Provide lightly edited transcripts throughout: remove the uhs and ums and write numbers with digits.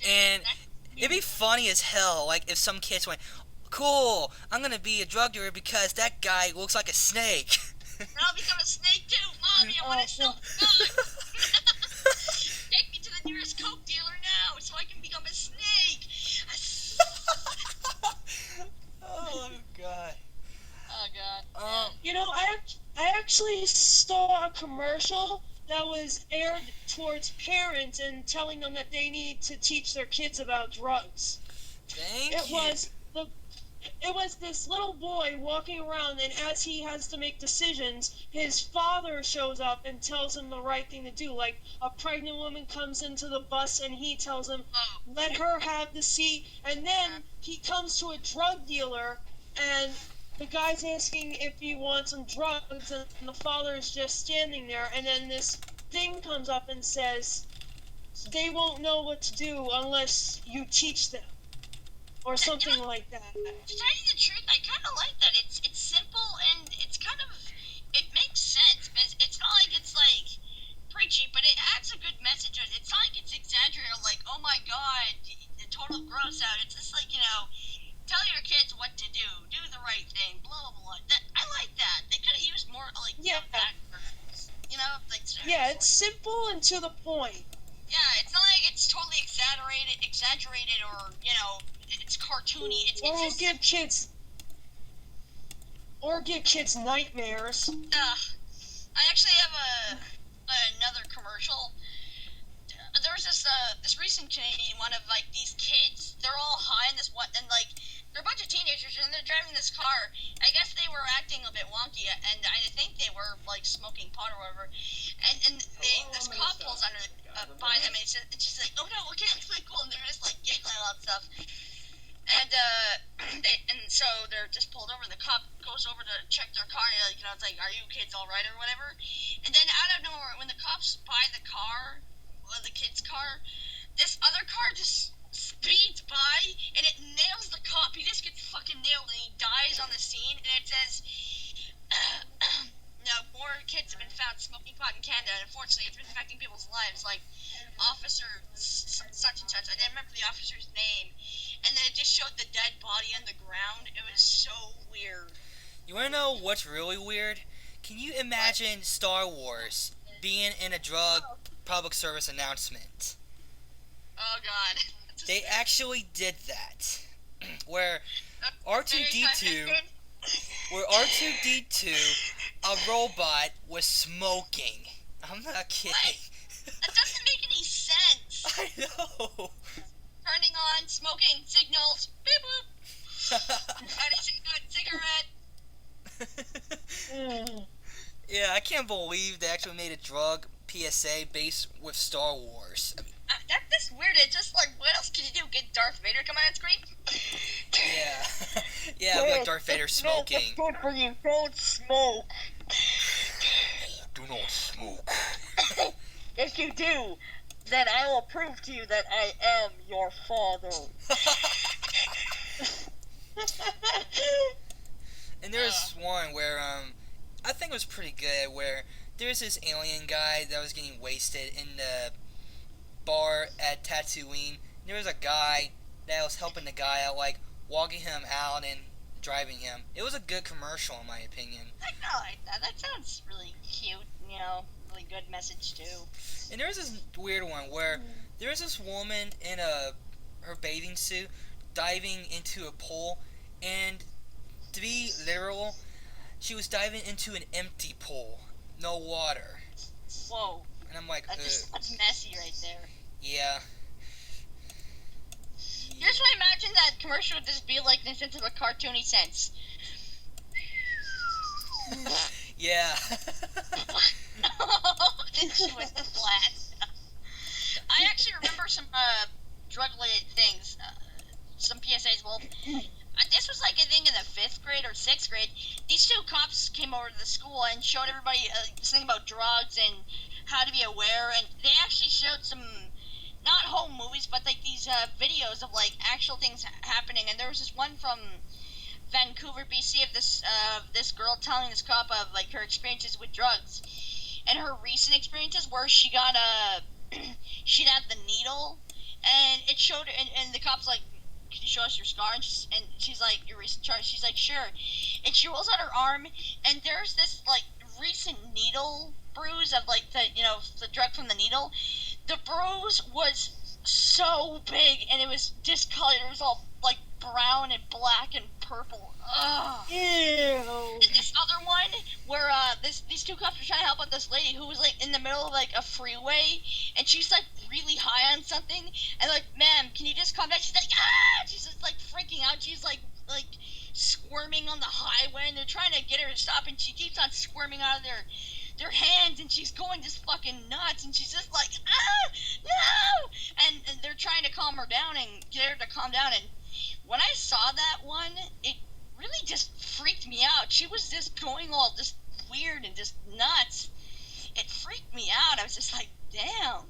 And it'd be funny as hell, like if some kids went, "Cool, I'm gonna be a drug dealer because that guy looks like a snake." And I'll become a snake too. Mommy, I want to sell drugs. Take me to the nearest coke dealer now so I can become a snake. Oh God. Oh God. You know, I actually saw a commercial that was aired towards parents and telling them that they need to teach their kids about drugs. Thank It you. was the it was this little boy walking around, and as he has to make decisions, his father shows up and tells him the right thing to do. Like, a pregnant woman comes into the bus and he tells him, let her have the seat. And then he comes to a drug dealer and the guy's asking if he wants some drugs, and the father is just standing there. And then this thing comes up and says, they won't know what to do unless you teach them. Or something like that. To tell you the truth, I kind of like that. It's simple and it's kind of, it makes sense. But it's not like it's like preachy, but it adds a good message. It's not like it's exaggerated, like, oh my God, the total gross out. It's just like, tell your kids what to do the right thing, blah blah blah. I like that. They could have used more like that versions, like. Yeah, it's simple and to the point. Yeah, it's not like it's totally exaggerated, or it's cartoony. It's just give kids nightmares. I actually have another commercial. There was this recent Canadian one of like these kids. They're all high in this one, and like they're a bunch of teenagers, and they're driving this car. I guess they were acting a bit wonky, and I think they were like smoking pot or whatever. And this cop pulls under by them, and it's just like, oh no, okay, it's really cool, and they're just like getting all that stuff. And so they're just pulled over. The cop goes over to check their car. It's like, are you kids all right or whatever? And then out of nowhere, when the cops buy the car, the kid's car, this other car just speeds by and it nails the cop. He just gets fucking nailed and he dies on the scene. And it says, more kids have been found smoking pot in Canada. And unfortunately, it's been affecting people's lives. Like Officer such and such. I didn't remember the officer's name. And then it just showed the dead body on the ground. It was so weird. You wanna know what's really weird? Can you imagine Star Wars being in a drug public service announcement? Oh God. They actually did that. Where R2-D2, a robot, was smoking. I'm not kidding. That doesn't make any sense. I know. Turning on smoking signals. Beep boop. Cigarette. Yeah, I can't believe they actually made a drug PSA based with Star Wars. I mean, that's weird. It's just like, what else could you do? Get Darth Vader come on screen? Yeah. Yeah, like Darth Vader smoking. It's good for you. Don't smoke. Do not smoke. If you do, then I will prove to you that I am your father. And there's one where, I think it was pretty good, where there's this alien guy that was getting wasted in the bar at Tatooine. There was a guy that was helping the guy out, like, walking him out and driving him. It was a good commercial, in my opinion. I like that. That sounds really cute, really good message, too. And there was this weird one where there was this woman in her bathing suit diving into a pool, and to be literal, she was diving into an empty pool. No water. Whoa. And I'm like, that's messy right there. Yeah. You just want to imagine that commercial would just be like this into a cartoony sense. Yeah. Then she was flat. I actually remember some drug-related things, some PSAs. Well, this was like, I think, in the 5th grade or 6th grade. These two cops came over to the school and showed everybody something about drugs and how to be aware. And they actually showed some, not home movies, but like these videos of like actual things happening. And there was this one from Vancouver, BC, of this girl telling this cop of like her experiences with drugs and her recent experiences where she got she'd had the needle and it showed, and the cop's like, can you show us your scar? And she's like, your recent charge. She's like, sure. And she rolls out her arm, and there's this like recent needle bruise of like the drug from the needle. The bruise was so big, and it was discolored. It was all like brown and black and purple. Ugh. Ew. And this other one where these two cops were trying to help out this lady who was like in the middle of like a freeway, and she's like really high on something, and like, ma'am, can you just calm down? She's like, ah! She's just like freaking out. She's like squirming on the highway, and they're trying to get her to stop, and she keeps on squirming out of their hands, and she's going just fucking nuts, and she's just like, ah, no! And they're trying to calm her down and get her to calm down, and when I saw that one, it really just freaked me out. She was just going all just weird and just nuts. It freaked me out. I was just like, damn.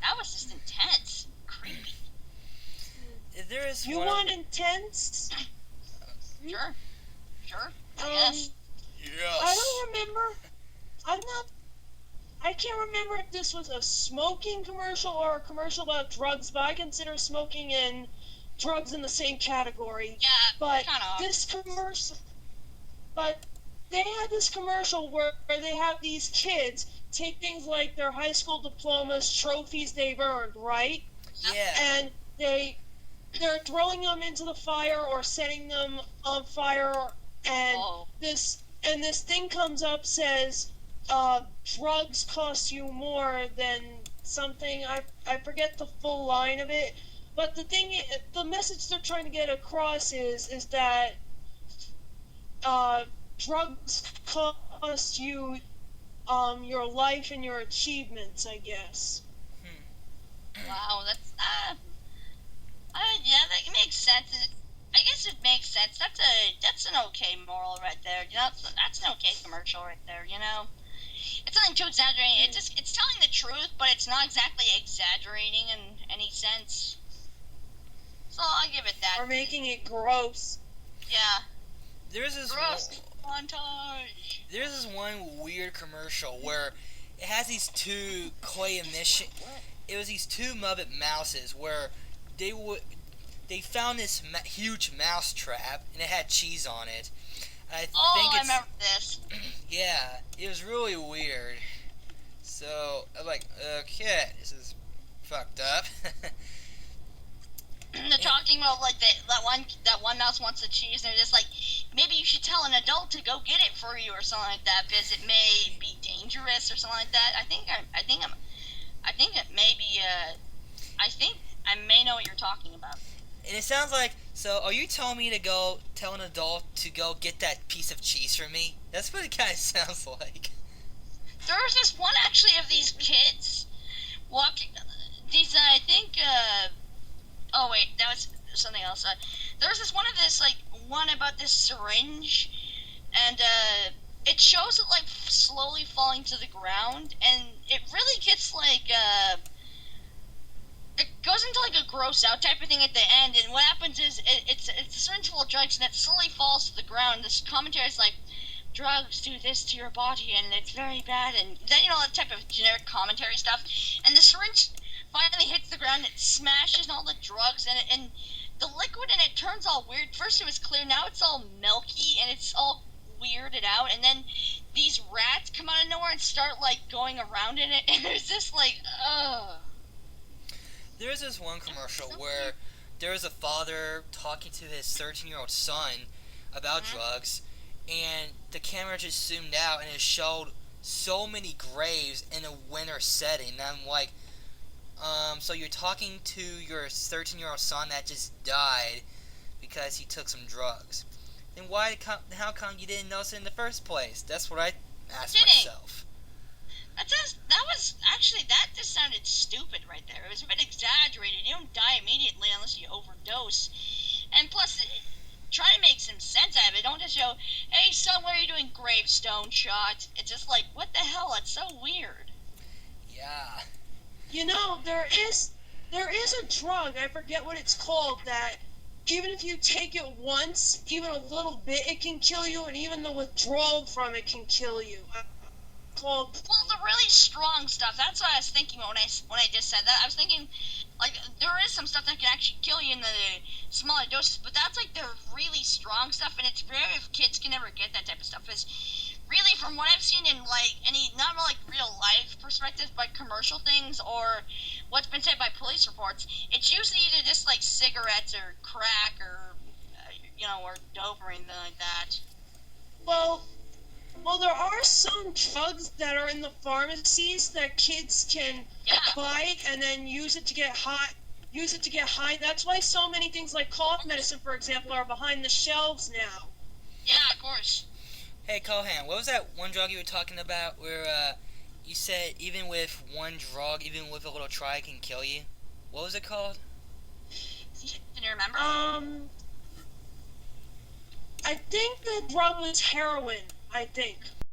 That was just intense. Creepy. There is You one want intense? Sure. Yes. Yes. I don't remember. I can't remember if this was a smoking commercial or a commercial about drugs, but I consider smoking and drugs in the same category. Yeah, But kind of. this commercial, but they had this commercial where they have these kids take things like their high school diplomas, trophies they've earned, right? Yeah. And they're throwing them into the fire or setting them on fire, and Oh. this thing comes up, says drugs cost you more than something. I forget the full line of it, but the message they're trying to get across is that drugs cost you your life and your achievements, I guess. Wow, that's yeah, that makes sense. I guess it makes sense. That's an okay moral right there. You know, that's an okay commercial right there. You know, it's nothing too exaggerating. It's telling the truth, but it's not exactly exaggerating in any sense. So I'll give it that. Or making it gross. Yeah. There's this Gross montage. There's this one weird commercial where it has these two It was these two Muppet mouses where they found this huge mouse trap, and it had cheese on it. I remember this. Yeah, it was really weird. So I'm like, okay, this is fucked up. They're talking about like that one mouse wants the cheese, and they're just like, maybe you should tell an adult to go get it for you or something like that because it may be dangerous or something like that. I think I may know what you're talking about. And it sounds like, so are you telling me to go tell an adult to go get that piece of cheese for me? That's what it kind of sounds like. There was this one actually of these kids walking. These I think. Oh wait, that was something else. There was this one about this syringe, and it shows it like slowly falling to the ground, and it really gets like it goes into like a gross out type of thing at the end, and what happens is it's a syringe full of drugs, and it slowly falls to the ground. This commentary is like, drugs do this to your body, and it's very bad, and then that type of generic commentary stuff, and the syringe finally hits the ground, it smashes all the drugs, and the liquid in it turns all weird. First it was clear, now it's all milky, and it's all weirded out, and then these rats come out of nowhere and start like going around in it, and there's this like, ugh. There's this one commercial where there was a father talking to his 13-year-old son about drugs, and the camera just zoomed out, and it showed so many graves in a winter setting, and I'm like, so you're talking to your 13-year-old son that just died because he took some drugs. Then how come you didn't notice it in the first place? That's what I asked myself. That just sounded stupid right there. It was a bit exaggerated. You don't die immediately unless you overdose. And plus, try to make some sense out of it. Don't just show, hey son, what are you doing? Gravestone shots. It's just like, what the hell? It's so weird. Yeah. You know, there is a drug, I forget what it's called, that even if you take it once, even a little bit, it can kill you, and even the withdrawal from it can kill you. Well, the really strong stuff stuff. That's what I was thinking when I just said that. I was thinking, like, there is some stuff that can actually kill you in the smaller doses, but that's like the really strong stuff, and it's rare if kids can ever get that type of stuff. Is really, from what I've seen in like any not like real life perspectives, but commercial things or what's been said by police reports, it's usually either just like cigarettes or crack or or dope or anything like that. Well, there are some drugs that are in the pharmacies that kids can buy and then use it to get high. That's why so many things like cough medicine, for example, are behind the shelves now. Yeah, of course. Hey, Kohan, what was that one drug you were talking about where you said even with one drug, even with a little try, it can kill you? What was it called? Can you remember? I think the drug was heroin. I think.